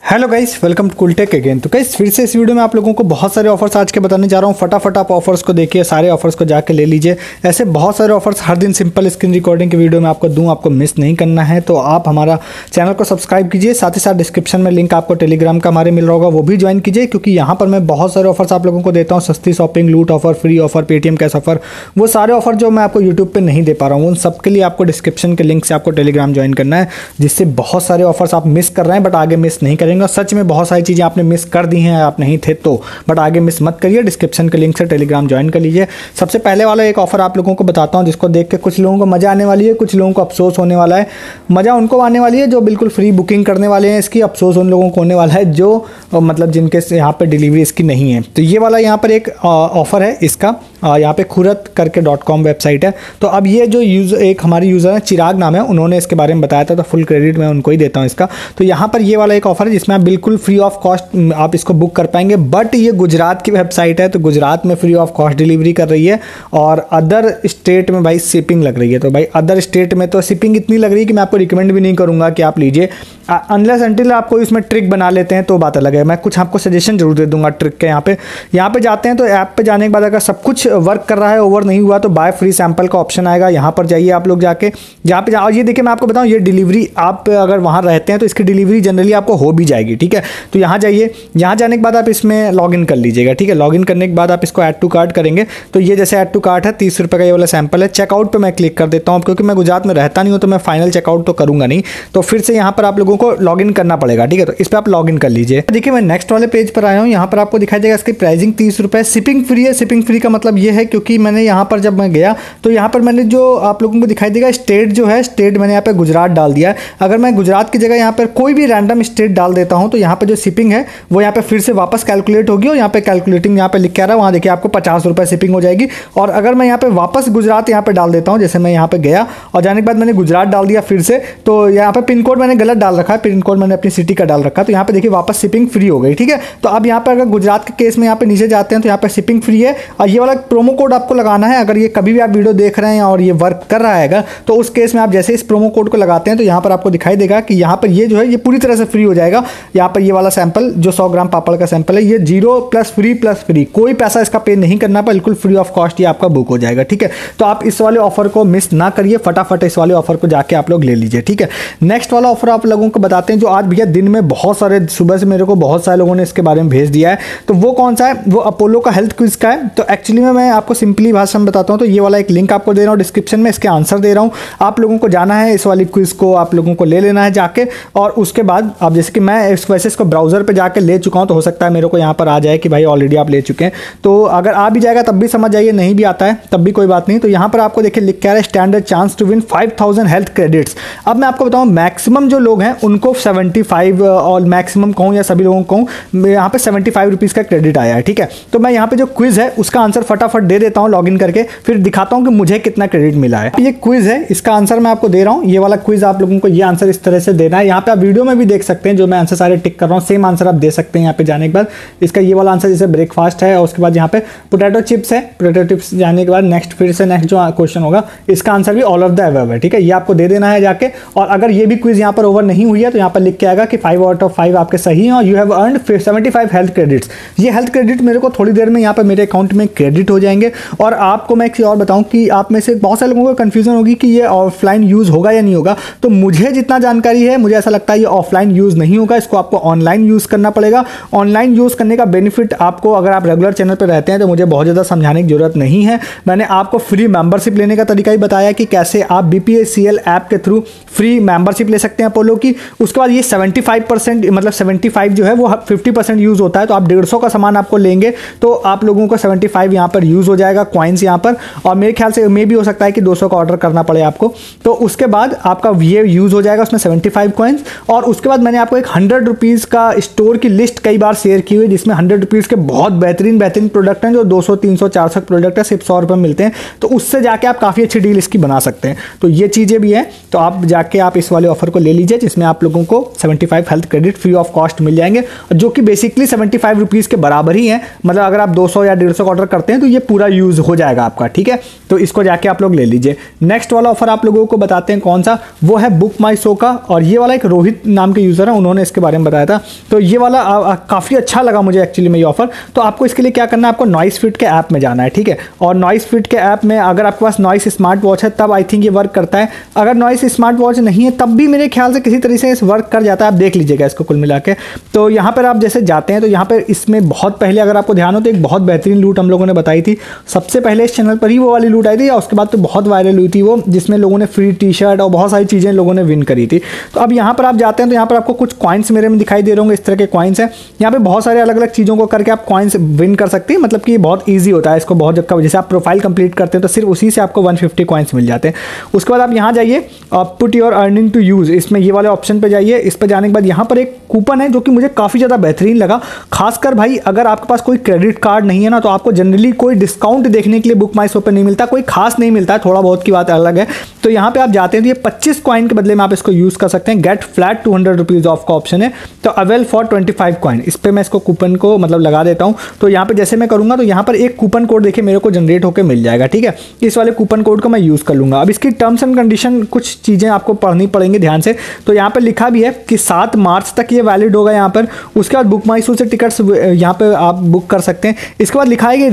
Hello guys, welcome to Cooltech again. तो guys फिर से इस वीडियो में आप लोगों को बहुत सारे ऑफर्स आज के बताने जा रहा हूँ। फटाफट आप ऑफर्स को देखिए, सारे ऑफर्स को जाके ले लीजिए। ऐसे बहुत सारे ऑफर्स हर दिन सिंपल स्क्रीन रिकॉर्डिंग की वीडियो में आपको दूँ, आपको मिस नहीं करना है। तो आप हमारा चैनल को सब्सक्राइब कीजिए, साथ ही साथ डिस्क्रिप्शन में लिंक आपको टेलीग्राम का हमारे मिल रहा होगा, वो भी ज्वाइन कीजिए, क्योंकि यहाँ पर मैं बहुत सारे ऑफर्स आप लोगों को देता हूँ। सस्ती शॉपिंग, लूट offer, free offer, Paytm cash offer, वो सारे ऑफर जो मैं आपको यूट्यूब पर नहीं दे पा रहा हूँ, उन सबके लिए आपको डिस्क्रिप्शन के लिंक से आपको टेलीग्राम ज्वाइन करना है, जिससे बहुत सारे ऑफर्स आप मिस कर रहे हैं बट आगे मिस नहीं करेंगे। सच में बहुत सारी चीज़ें आपने मिस कर दी हैं, आप नहीं थे तो, बट आगे मिस मत करिए। डिस्क्रिप्शन के लिंक से टेलीग्राम ज्वाइन कर लीजिए। सबसे पहले वाला एक ऑफर आप लोगों को बताता हूं, जिसको देख के कुछ लोगों को मज़ा आने वाली है, कुछ लोगों को अफसोस होने वाला है। मज़ा उनको आने वाली है जो बिल्कुल फ्री बुकिंग करने वाले हैं इसकी, अफसोस उन लोगों को होने वाला है जो मतलब जिनके यहाँ पर डिलीवरी इसकी नहीं है। तो ये वाला यहाँ पर एक ऑफर है इसका, यहाँ पे खूरत करके .com वेबसाइट है। तो अब ये जो एक हमारे यूज़र है, चिराग नाम है, उन्होंने इसके बारे में बताया था, तो फुल क्रेडिट मैं उनको ही देता हूँ इसका। तो यहाँ पर ये वाला एक ऑफर है जिसमें आप बिल्कुल फ्री ऑफ कॉस्ट आप इसको बुक कर पाएंगे। बट ये गुजरात की वेबसाइट है, तो गुजरात में फ्री ऑफ कॉस्ट डिलीवरी कर रही है, और अदर स्टेट में भाई शिपिंग लग रही है। तो भाई अदर स्टेट में तो शिपिंग इतनी लग रही है कि मैं आपको रिकमेंड भी नहीं करूँगा कि आप लीजिए, अनलेस अनटिल आपको इसमें ट्रिक बना लेते हैं तो बात अलग है। मैं कुछ आपको सजेशन जरूर दे दूंगा ट्रिक के। यहाँ पे जाते हैं तो ऐप पे जाने के बाद अगर सब कुछ वर्क कर रहा है, ओवर नहीं हुआ, तो बाय फ्री सैंपल का ऑप्शन आएगा। यहाँ पर जाइए आप लोग जाके, यहाँ पे और ये देखिए मैं आपको बताऊँ, ये डिलीवरी आप अगर वहाँ रहते हैं तो इसकी डिलीवरी जनरली आपको हो भी जाएगी, ठीक है। तो यहाँ जाइए, यहाँ जाने के बाद आप इसमें लॉगिन कर लीजिएगा, ठीक है। लॉगिन करने के बाद आप इसको ऐड टू कार्ट करेंगे, तो ये जैसे ऐड टू कार्ट है, 30 रुपये का ये वाला सैंपल है। चेकआउट पर मैं क्लिक कर देता हूँ, क्योंकि मैं गुजरात में रहता नहीं हूँ तो मैं फाइनल चेकआउट तो करूँगा नहीं, तो फिर से यहाँ पर आप लोगों को लॉगिन करना पड़ेगा, ठीक है। तो इस पर आप लॉगिन कर लीजिए। देखिए मैं नेक्स्ट वाले पेज पर आया हूँ, यहाँ पर आपको दिखाई देगा इसकी प्राइसिंग 30 रुपये, शिपिंग फ्री है। शिपिंग फ्री का मतलब ये है क्योंकि मैंने यहाँ पर जब मैं गया तो यहाँ पर मैंने जो आप लोगों को दिखाई देगा स्टेट जो है, स्टेट मैंने यहाँ पे गुजरात डाल दिया है। अगर मैं गुजरात की जगह यहाँ पर कोई भी रैंडम स्टेट डाल देता हूँ तो यहाँ पे जो शिपिंग है वो यहाँ पे फिर से वापस कैलकुलेट होगी, और यहाँ पे कैलकुलेटिंग यहाँ पे लिख के आ रहा है, वहाँ देखिए आपको 50 रुपये शिपिंग हो जाएगी। और अगर मैं यहाँ पे वापस गुजरात यहाँ पे डाल देता हूँ, जैसे मैं यहाँ पे गया और जाने के बाद मैंने गुजरात डाल दिया फिर से, तो यहाँ पे पिन कोड मैंने गलत डाल रखा है, पिन कोड मैंने अपनी सिटी का डाल रखा है, तो यहाँ पे देखिए वापस शिपिंग फ्री हो गई, ठीक है। तो अब यहाँ पे अगर गुजरात के केस में यहाँ पे नीचे जाते हैं तो यहाँ पे शिपिंग फ्री है, और ये वाला प्रोमो कोड आपको लगाना है। अगर ये कभी भी आप वीडियो देख रहे हैं और ये वर्क कर रहा है तो उस केस में आप जैसे इस प्रोमो कोड को लगाते हैं तो यहाँ पर आपको दिखाई देगा कि यहाँ पर ये जो है ये पूरी तरह से फ्री हो जाएगा। यहाँ पर ये वाला सैंपल जो 100 ग्राम पापड़ का सैंपल है, ये 0 प्लस फ्री, कोई पैसा इसका पे नहीं करना, बिल्कुल फ्री ऑफ कॉस्ट ये आपका बुक हो जाएगा, ठीक है। तो आप इस वाले ऑफर को मिस ना करिए, फटाफट इस वाले ऑफर को जाके आप लोग ले लीजिए, ठीक है। नेक्स्ट वाला ऑफर आप लोगों को बताते हैं, जो आज भैया दिन में बहुत सारे, सुबह से मेरे को बहुत सारे लोगों ने इसके बारे में भेज दिया है। तो वो कौन सा है? वो अपोलो का हेल्थ क्विज का है। तो एक्चुअली में मैं आपको सिंपली भाषा में बताता हूँ, तो ये वाला एक लिंक आपको दे रहा हूँ डिस्क्रिप्शन में, इसके आंसर दे रहा हूँ। आप लोगों को जाना है, इस वाली क्विज को आप लोगों को ले लेना है जाके, और उसके बाद आप जैसे कि मैं वैसे इसको ब्राउजर पे जाके ले चुका हूँ, तो हो सकता है मेरे को यहाँ पर आ जाए कि भाई ऑलरेडी आप ले चुके हैं। तो अगर आ भी जाएगा तब भी समझ जाइए, नहीं भी आता है तब भी कोई बात नहीं। तो यहाँ पर आपको देखिए लिख के आ रहा है standard chance to win 5000 health credits. अब मैं आपको बताऊँ, मैक्सिमम जो लोग हैं उनको 75, और मैक्सिमम कहूँ या सभी लोगों को कहूँ, यहाँ पे 75 रुपीज़ का क्रेडिट आया है, ठीक है। तो मैं यहाँ पे जो क्विज है उसका आंसर फटाफट दे देता हूँ लॉगिन करके, फिर दिखाता हूँ कि मुझे कितना क्रेडिट मिला है। ये क्विज है, इसका आंसर मैं आपको दे रहा हूँ। ये वाला क्विज आप लोगों को ये आंसर इस तरह से देना है। यहाँ पे आप वीडियो में भी देख सकते हैं, जो मैं आंसर सारे टिक कर रहा हूँ, सेम आंसर आप दे सकते हैं यहाँ पे जाने के बाद। इसका ये वाला आंसर जैसे ब्रेकफास्ट है, और उसके बाद यहाँ पे पोटैटो चिप्स है, पोटैटो चिप्स जाने के बाद नेक्स्ट फिर से नेक्स्ट जो क्वेश्चन होगा इसका आंसर भी ऑल ऑफ द अबव है, ठीक है। ये आपको दे देना है जाके, और अगर ये भी क्विज यहाँ पर ओवर नहीं हुई है तो यहाँ पर लिख के आएगा कि 5 आउट ऑफ 5 आपके सही हैं, और you have earned 75 health credits. ये हेल्थ क्रेडिट मेरे को थोड़ी देर में यहाँ पर मेरे अकाउंट में क्रेडिट हो जाएंगे। और आपको मैं एक चीज़ और बताऊँ कि आप में से बहुत सारे लोगों को कन्फ्यूजन होगी कि ये ऑफलाइन यूज़ होगा या नहीं होगा। तो मुझे जितना जानकारी है, मुझे ऐसा लगता है ये ऑफलाइन यूज़ नहीं होगा, इसको आपको ऑनलाइन यूज़ करना पड़ेगा। ऑनलाइन यूज़ करने का बेनिफिट आपको, अगर आप रेगुलर चैनल पर रहते हैं तो मुझे बहुत ज़्यादा समझाने की जरूरत नहीं है। मैंने आपको फ्री मेंबरशिप लेने का तरीका ही बताया कि कैसे आप BPACL ऐप के थ्रू फ्री मेंबरशिप ले सकते हैं अपोलो की। उसके बाद ये 75% मतलब 75 जो है वो 50% यूज़ होता है, तो आप 150 का सामान आपको लेंगे तो आप लोगों को 75 यहाँ पर यूज़ हो जाएगा कॉइन्स यहाँ पर। और मेरे ख्याल से मे भी हो सकता है कि 200 का ऑर्डर करना पड़े आपको, तो उसके बाद आपका ये यूज़ हो जाएगा उसमें 75 कॉइन्स। और उसके बाद मैंने आपको एक 100 रुपीज़ का स्टोर की लिस्ट कई बार शेयर की हुई, जिसमें 100 रुपीज़ के बहुत बेहतरीन प्रोडक्ट हैं, जो 200 300 400 प्रोडक्ट है, सिर्फ 100 रुपये मिलते हैं। तो उससे जाके आप काफ़ी अच्छी डील इसकी बना सकते हैं। तो ये चीज़ें भी हैं, तो आप जाके आप इस वाले ऑफर को ले लीजिए, जिसमें आप लोगों को 75 health credit free of cost मिल जाएंगे, जो कि बेसिकली 75 रुपीज़ के बराबर ही है। मतलब अगर आप 200 या 150 का ऑर्डर करते हैं तो ये पूरा यूज़ हो जाएगा आपका, ठीक है। तो इसको जाके आप लोग ले लीजिए। नेक्स्ट वाला ऑफर आप लोगों को बताते हैं कौन सा, वो है बुक माई शो का। और ये वाला एक रोहित नाम के यूज़र है, उन्होंने इसके बारे में बताया था। तो ये वाला काफ़ी अच्छा लगा मुझे एक्चुअली में ये ऑफर। तो आपको इसके लिए क्या करना है, आपको नॉइस फिट के ऐप में जाना है, ठीक है। और नॉइस फिट के ऐप में अगर आपके पास नॉइस स्मार्ट वॉच है तब आई थिंक ये वर्क करता है। अगर नॉइस स्मार्ट वॉच नहीं है तब भी मेरे ख्याल से किसी तरीके से इस वर्क कर जाता है, आप देख लीजिएगा इसको कुल मिला के। तो यहाँ पर आप जैसे जाते हैं तो यहाँ पर इसमें बहुत पहले अगर आपको ध्यान हो तो एक बहुत बेहतरीन लूट हम लोगों ने बताई थी, सबसे पहले इस चैनल पर ही वो वाली लूट आई थी, या उसके बाद तो बहुत वायरल हुई थी वो, जिसमें लोगों ने फ्री टी शर्ट और बहुत सारी चीज़ें लोगों ने विन करी थी। तो अब यहाँ पर आप जाते हैं तो यहाँ पर आपको कुछ कॉइन्स मेरे में दिखाई दे रहे होंगे, इस तरह के कॉइन्स हैं। यहाँ पे बहुत सारे अलग अलग चीज़ों को करके आप कॉइन्स विन कर सकते हैं, मतलब कि ये बहुत ईजी होता है। इसको बहुत जगह जैसे आप प्रोफाइल कंप्लीट करते हैं तो सिर्फ उसी से आपको 150 कॉइन्स मिल जाते हैं। उसके बाद आप यहाँ जाइए, put your earning to use, इसमें ये वाले ऑप्शन पर जाइए। इस पर जाने के बाद यहाँ पर एक कूपन है जो कि मुझे काफ़ी ज़्यादा बेहतरीन लगा। खासकर भाई अगर आपके पास कोई क्रेडिट कार्ड नहीं है ना, तो आपको जनरली कोई डिस्काउंट देखने के लिए बुक माई शो पे नहीं मिलता, कोई खास नहीं मिलता है, थोड़ा बहुत की बात अलग है। तो यहाँ पे आप जाते हैं तो ये 25 कॉइन के बदले में आप इसको यूज़ कर सकते हैं। गेट फ्लैट 200 रुपीज़ ऑफ का ऑप्शन है, तो अवेल फॉर 25 कॉइन, इस पर मैं इसको कूपन को मतलब लगा देता हूँ। तो यहाँ पे जैसे मैं करूँगा तो यहाँ पर एक कूपन कोड देखिए मेरे को जनरेट होकर मिल जाएगा, ठीक है। इस वाले कूपन कोड को मैं यूज़ कर लूँगा। अब इसकी टर्म्स एंड कंडीशन कुछ चीज़ें आपको पढ़नी पड़ेंगी ध्यान से। तो यहाँ पर लिखा भी है कि 7 मार्च तक ये वैलिड होगा यहाँ पर। उसके बाद बुक माई शो से टिकट्स यहाँ पे आप बुक कर सकते हैं। इसके बाद लिखा है कि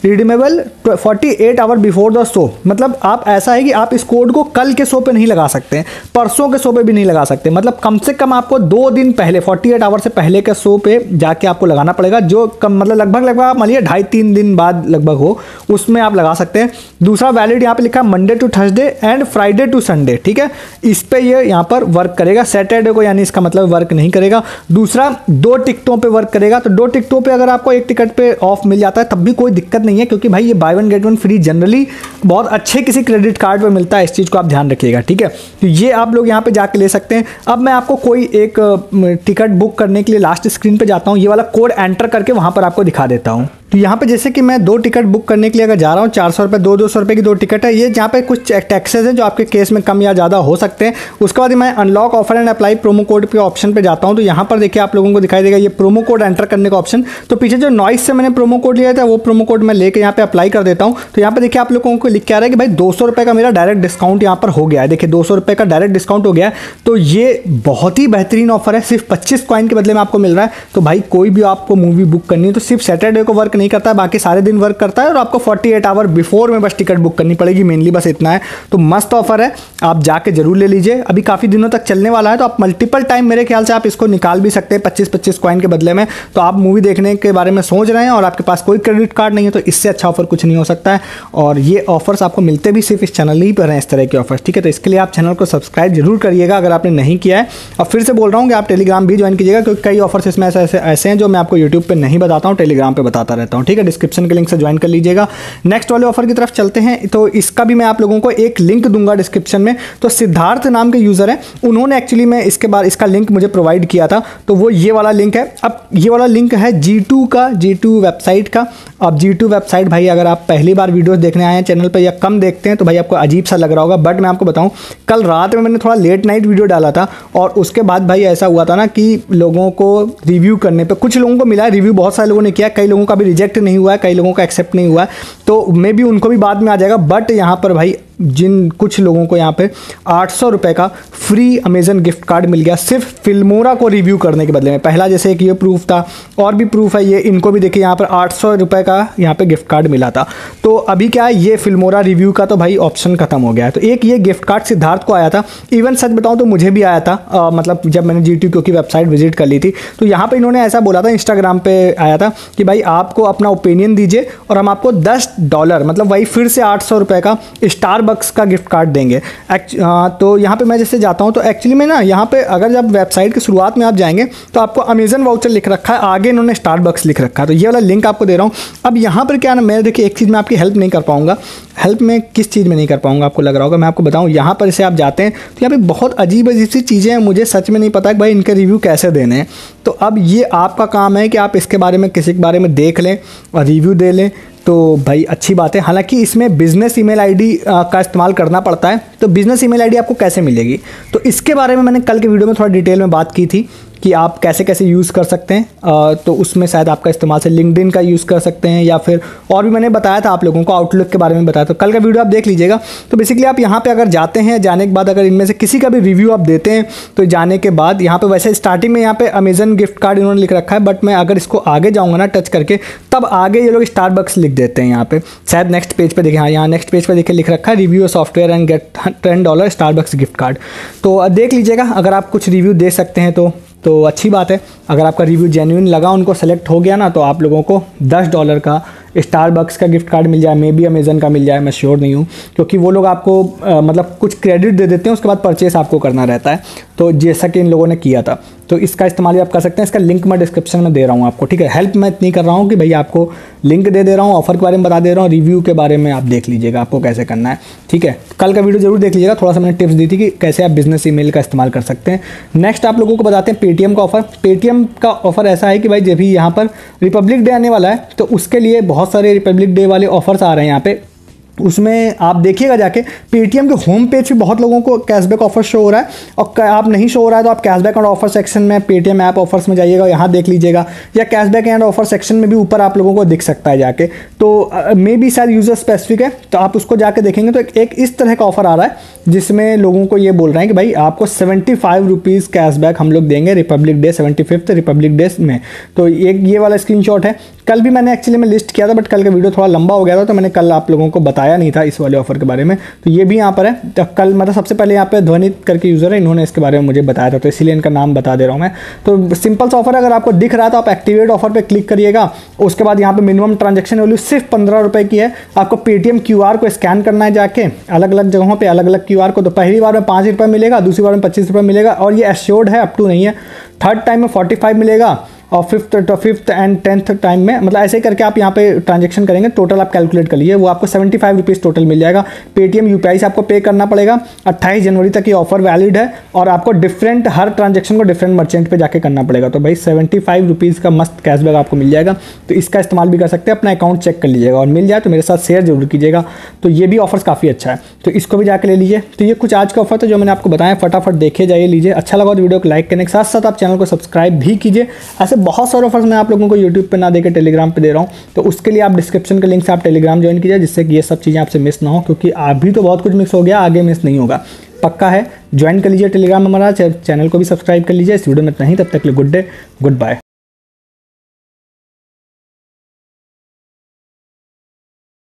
redeemable 48 hour before the show, मतलब आप ऐसा है कि आप इस कोड को कल के शो पे नहीं लगा सकते हैं, परसों के शो पे भी नहीं लगा सकते, मतलब कम से कम आपको 2 दिन पहले 48 आवर से पहले के शो पे जाके आपको लगाना पड़ेगा, जो कम मतलब लगभग आप मानिए 2.5-3 दिन बाद लगभग हो, उसमें आप लगा सकते हैं। दूसरा वैलिड यहाँ पे लिखा है Monday to Thursday and Friday to Sunday, ठीक है। इस पे ये यहाँ पर वर्क करेगा, सैटरडे को यानी इसका मतलब वर्क नहीं करेगा। दूसरा 2 टिकटों पे वर्क करेगा, तो 2 टिकटों पे अगर आपको एक टिकट पे ऑफ मिल जाता है तब भी कोई दिक्कत नहीं है, क्योंकि भाई ये बाय 1 गेट 1 फ्री जनरली बहुत अच्छे किसी क्रेडिट कार्ड पे मिलता है। इस चीज़ को आप ध्यान रखिएगा, ठीक है। तो ये आप लोग यहाँ पे जाके ले सकते हैं। अब मैं आपको कोई एक टिकट बुक करने के लिए लास्ट स्क्रीन पे जाता हूँ, ये वाला कोड एंटर करके वहाँ पर आपको दिखा देता हूँ। तो यहाँ पे जैसे कि मैं 2 टिकट बुक करने के लिए अगर जा रहा हूँ, 400 रुपये 200 रुपये की 2 टिकट है। ये जहाँ पे कुछ टैक्सेस हैं जो आपके केस में कम या ज़्यादा हो सकते हैं। उसके बाद मैं unlock offer and apply promo code पे ऑप्शन पे जाता हूँ। तो यहाँ पर देखिए आप लोगों को दिखाई देगा ये प्रोमो कोड एंटर करने का ऑप्शन। तो पीछे जो नॉइस से मैंने प्रोमो कोड लिया था वो प्रोमो कोड मैं लेकर यहाँ पे अप्लाई कर देता हूँ। तो यहाँ पे देखिए आप लोगों को लिख के आ रहा है कि भाई 200 रुपये का मेरा डायरेक्ट डिस्काउंट यहाँ पर हो गया है। देखिए 200 रुपये का डायरेक्ट डिस्काउंट हो गया है। तो ये बहुत ही बेहतरीन ऑफर है, सिर्फ 25 कॉइन के बदले में आपको मिल रहा है। तो भाई कोई भी आपको मूवी बुक करनी है तो सिर्फ सैटरडे को वर्क नहीं करता है, बाकी सारे दिन वर्क करता है। और आपको 48 आवर बिफोर में बस टिकट बुक करनी पड़ेगी, मेनली बस इतना है। तो मस्त ऑफर है, आप जाके जरूर ले लीजिए। अभी काफ़ी दिनों तक चलने वाला है, तो आप मल्टीपल टाइम मेरे ख्याल से आप इसको निकाल भी सकते हैं 25-25 कॉइन के बदले में। तो आप मूवी देखने के बारे में सोच रहे हैं और आपके पास कोई क्रेडिट कार्ड नहीं है, तो इससे अच्छा ऑफर कुछ नहीं हो सकता है। और ये ऑफर्स आपको मिलते भी सिर्फ इस चैनल ही पर हैं, इस तरह के ऑफर्स, ठीक है। तो इसके लिए आप चैनल को सब्सक्राइब जरूर करिएगा अगर आपने नहीं किया है। और फिर से बोल रहा हूँ कि आप टेलीग्राम भी ज्वाइन कीजिएगा, क्योंकि कई ऑफर्स इसमें ऐसे हैं जो मैं आपको यूट्यूब पर नहीं बताता हूँ, टेलीग्राम पर बताता रहता हूँ, ठीक है। डिस्क्रिप्शन के लिंक से ज्वाइन कर लीजिएगा। नेक्स्ट वाले ऑफर की तरफ चलते हैं। तो इसका भी मैं आप लोगों को एक लिंक दूंगा डिस्क्रिप्शन में। तो सिद्धार्थ नाम के यूज़र हैं, उन्होंने एक्चुअली में इसके बाद इसका लिंक मुझे प्रोवाइड किया था, तो वो ये वाला लिंक है। अब ये वाला लिंक है G2 वेबसाइट का। अब G2 वेबसाइट भाई अगर आप पहली बार वीडियोस देखने आए हैं चैनल पर या कम देखते हैं तो भाई आपको अजीब सा लग रहा होगा, बट मैं आपको बताऊं, कल रात में मैंने थोड़ा लेट नाइट वीडियो डाला था और उसके बाद भाई ऐसा हुआ था ना कि लोगों को रिव्यू करने पे कुछ लोगों को मिला है रिव्यू, बहुत सारे लोगों ने किया, कई लोगों का भी रिजेक्ट नहीं हुआ है, कई लोगों का एक्सेप्ट नहीं हुआ है, तो मे बी उनको भी बाद में आ जाएगा। बट यहाँ पर भाई जिन कुछ लोगों को यहाँ पे 800 रुपये का फ्री अमेजन गिफ्ट कार्ड मिल गया सिर्फ फिल्मोरा को रिव्यू करने के बदले में। पहला जैसे एक ये प्रूफ था, और भी प्रूफ है ये, इनको भी देखिए यहाँ पर 800 रुपये का यहाँ पे गिफ्ट कार्ड मिला था। तो अभी क्या है, ये फिल्मोरा रिव्यू का तो भाई ऑप्शन खत्म हो गया है। तो एक ये गिफ्ट कार्ड सिद्धार्थ को आया था, इवन सच बताऊँ तो मुझे भी आया था, मतलब जब मैंने G2 की वेबसाइट विजिट कर ली थी। तो यहाँ पर इन्होंने ऐसा बोला था, इंस्टाग्राम पर आया था कि भाई आपको अपना ओपिनियन दीजिए और हम आपको $10 मतलब वही फिर से 800 रुपये का स्टारबक्स का गिफ्ट कार्ड देंगे। तो यहाँ पे मैं जैसे जाता हूँ तो एक्चुअली में ना यहाँ पे अगर जब वेबसाइट की शुरुआत में आप जाएंगे तो आपको अमेजन वाउचर लिख रखा है, आगे इन्होंने स्टारबक्स लिख रखा है। तो ये वाला लिंक आपको दे रहा हूँ। अब यहाँ पर क्या ना, मैं देखिए एक चीज़ में आपकी हेल्प नहीं कर पाऊँगा। हेल्प में किस चीज़ में नहीं कर पाऊँगा आपको लग रहा होगा, मैं आपको बताऊँ। यहाँ पर इसे आप जाते हैं तो यहाँ पर बहुत अजीब अजीब सी चीज़ें हैं, मुझे सच में नहीं पता कि भाई इनके रिव्यू कैसे देने हैं। तो अब ये आपका काम है कि आप इसके बारे में किसी के बारे में देख लें और रिव्यू दे लें, तो भाई अच्छी बात है। हालांकि इसमें बिज़नेस ईमेल आईडी का इस्तेमाल करना पड़ता है। तो बिज़नेस ईमेल आईडी आपको कैसे मिलेगी, तो इसके बारे में मैंने कल के वीडियो में थोड़ा डिटेल में बात की थी कि आप कैसे कैसे यूज़ कर सकते हैं। तो उसमें शायद आपका इस्तेमाल से लिंक्डइन का यूज़ कर सकते हैं, या फिर और भी मैंने बताया था आप लोगों को, आउटलुक के बारे में बताया, तो कल का वीडियो आप देख लीजिएगा। तो बेसिकली आप यहाँ पे अगर जाते हैं, जाने के बाद अगर इनमें से किसी का भी रिव्यू आप देते हैं, तो जाने के बाद यहाँ पे वैसे स्टार्टिंग में यहाँ पे अमेजन गिफ्ट कार्ड इन्होंने लिख रखा है, बट मैं अगर इसको आगे जाऊँगा ना टच करके, तब आगे ये लोग स्टारबक्स लिख देते हैं यहाँ पे, शायद नेक्स्ट पेज पे देखें, हाँ यहाँ नेक्स्ट पेज पे देखिए लिख रखा है review software and get $10 Starbucks gift card. तो देख लीजिएगा, अगर आप कुछ रिव्यू दे सकते हैं तो अच्छी बात है। अगर आपका रिव्यू जेन्युइन लगा, उनको सेलेक्ट हो गया ना, तो आप लोगों को $10 का स्टारबक्स का गिफ्ट कार्ड मिल जाए, मे बी अमेजन का मिल जाए, मैं श्योर नहीं हूँ, क्योंकि वो लोग आपको मतलब कुछ क्रेडिट दे देते हैं, उसके बाद परचेस आपको करना रहता है, तो जैसा कि इन लोगों ने किया था। तो इसका इस्तेमाल भी आप कर सकते हैं। इसका लिंक मैं डिस्क्रिप्शन में दे रहा हूँ आपको, ठीक है। हेल्प मैं इतनी कर रहा हूँ कि भाई आपको लिंक दे रहा हूँ, ऑफर के बारे में बता दे रहा हूँ, रिव्यू के बारे में आप देख लीजिएगा आपको कैसे करना है, ठीक है। कल का वीडियो जरूर देख लीजिएगा, थोड़ा सा मैंने टिप्स दी थी कि कैसे आप बिजनेस ईमेल का इस्तेमाल कर सकते हैं। नेक्स्ट आप लोगों को बताते हैं पेटीएम का ऑफर। पेटीएम का ऑफर ऐसा है कि भाई जब भी यहाँ पर रिपब्लिक डे आने वाला है, तो उसके लिए बहुत सारे रिपब्लिक डे वाले ऑफर्स आ रहे हैं यहाँ पे। उसमें आप देखिएगा जाके, पेटीएम के होम पेज पे बहुत लोगों को कैशबैक ऑफर शो हो रहा है, और आप नहीं शो हो रहा है तो आप कैशबैक एंड ऑफर सेक्शन में पेटीएम ऐप ऑफर्स में जाइएगा, यहाँ देख लीजिएगा, या कैशबैक एंड ऑफर सेक्शन में भी ऊपर आप लोगों को दिख सकता है जाके। तो मे बी शायद यूज़र स्पेसिफिक है, तो आप उसको जाके देखेंगे तो एक इस तरह का ऑफर आ रहा है जिसमें लोगों को ये बोल रहे हैं कि भाई आपको 75 रुपीज़ कैशबैक हम लोग देंगे Republic day, 75th Republic day में। तो एक ये वाला स्क्रीनशॉट है। कल भी मैंने एक्चुअली में लिस्ट किया था, बट कल का वीडियो थोड़ा लंबा हो गया था, तो मैंने कल आप लोगों को बताया नहीं था इस वाले ऑफर के बारे में। तो ये भी यहाँ पर है। तो कल मतलब सबसे पहले यहाँ पे ध्वनित करके यूज़र है, इन्होंने इसके बारे में मुझे बताया था, तो इसीलिए इनका नाम बता दे रहा हूँ मैं। तो सिंपल सा ऑफर, अगर आपको दिख रहा है तो आप एक्टिवेट ऑफर पर क्लिक करिएगा। उसके बाद यहाँ पे मिनिमम ट्रांजेक्शन वैल्यू सिर्फ 15 रुपये की है। आपको पेटीएम QR को स्कैन करना है जाके अलग अलग जगहों पर, अलग अलग QR को। तो पहली बार में 5 रुपये मिलेगा, दूसरी बार में 25 रुपये मिलेगा, और ये एश्योर्ड है, अप टू नहीं है। थर्ड टाइम में 45 मिलेगा, और फिफ्थ एंड 10th टाइम में, मतलब ऐसे ही करके आप यहाँ पे ट्रांजेक्शन करेंगे, टोटल आप कैलकुलेट कर लीजिए, वो आपको 75 रुपीज़ टोटल मिल जाएगा। पेटीएम UPI से आपको पे करना पड़ेगा। 28 जनवरी तक ये ऑफर वैलिड है, और आपको डिफरेंट हर ट्रांजेक्शन को डिफरेंट मर्चेंट पे जाके करना पड़ेगा। तो भाई 75 रुपीज़ का मस्त कैशबैक आपको मिल जाएगा। तो इसका इस्तेमाल भी कर सकते हैं, अपना अकाउंट चेक कर लीजिएगा, और मिल जाए तो मेरे साथ शेयर जरूर कीजिएगा। तो ये भी ऑफर्स काफ़ी अच्छा है, तो इसको भी जाके ले लीजिए। तो ये कुछ आज का ऑफर था जो मैंने आपको बताया, फटाफट देखे जाइए, लीजिए। अच्छा लगा तो वीडियो को लाइक करने के साथ साथ आप चैनल को सब्सक्राइब भी कीजिए। ऐसे बहुत सारे ऑफर्स मैं आप लोगों को यूट्यूब पे ना देकर टेलीग्राम पे दे रहा हूँ, तो उसके लिए आप डिस्क्रिप्शन के लिंक से आप टेलीग्राम ज्वाइन कीजिए, जिससे कि ये सब चीज़ें आपसे मिस ना हो, क्योंकि अभी तो बहुत कुछ मिस हो गया, आगे मिस नहीं होगा, पक्का है। ज्वाइन कर लीजिए टेलीग्राम, हमारा चैनल को भी सब्सक्राइब कर लीजिए। इस वीडियो में इतना ही, तब तक के लिए गुड डे, गुड बाय।